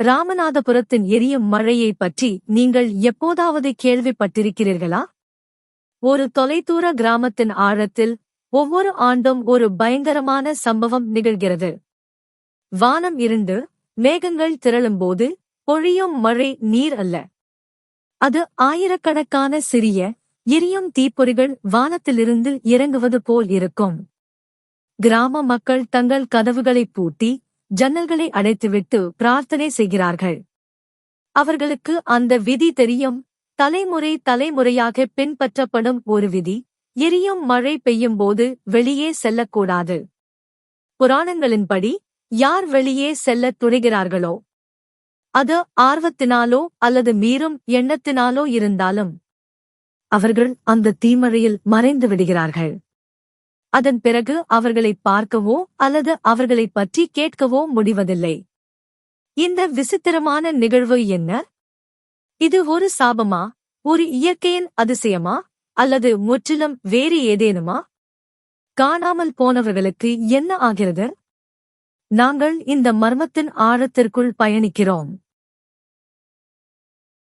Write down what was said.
ராமநாதபுரத்தின் எரியும் மழையைப் பற்றி நீங்கள் எப்போதாவது கேள்விப்பட்டிருக்கிறீர்களா? ஒரு தொலைதூர கிராமத்தின் ஆழத்தில் ஒவ்வொரு ஆண்டும் ஒரு பயங்கரமான சம்பவம் நிகழ்கிறது. வானம் இருண்டு மேகங்கள் திரளும்போது பொழியும் மழை நீர் அல்ல. அது ஆயிரக்கணக்கான சிறிய எரியும் தீப்பொறிகள் வானத்திலிருந்து இறங்குவது போல் இருக்கும். கிராம மக்கள் தங்கள் கதவுகளைப் பூட்டி ஜன்னல்களை அடைத்துவிட்டு பிரார்த்தனை செய்கிறார்கள். அவர்களுக்கு அந்த விதி தெரியும். தலைமுறையாக பின்பற்றப்படும் ஒரு விதி. எரியும் மழை பெய்யும்போது வெளியே செல்லக்கூடாது. புராணங்களின்படி யார் வெளியே செல்லத் துணிகிறார்களோ, அது ஆர்வத்தினாலோ அல்லது மீறும் எண்ணத்தினாலோ இருந்தாலும் அவர்கள் அந்த தீமழையில் மறைந்து விடுகிறார்கள். அதன் பிறகு அவர்களை பார்க்கவோ அல்லது அவர்களைப் பற்றி கேட்கவோ முடிவதில்லை. இந்த விசித்திரமான நிகழ்வு என்ன? இது ஒரு சாபமா, ஒரு இயற்கையின் அதிசயமா, அல்லது முற்றிலும் வேறு ஏதேனுமா? காணாமல் போனவர்களுக்கு என்ன ஆகிறது? நாங்கள் இந்த மர்மத்தின் ஆழத்திற்குள் பயணிக்கிறோம்.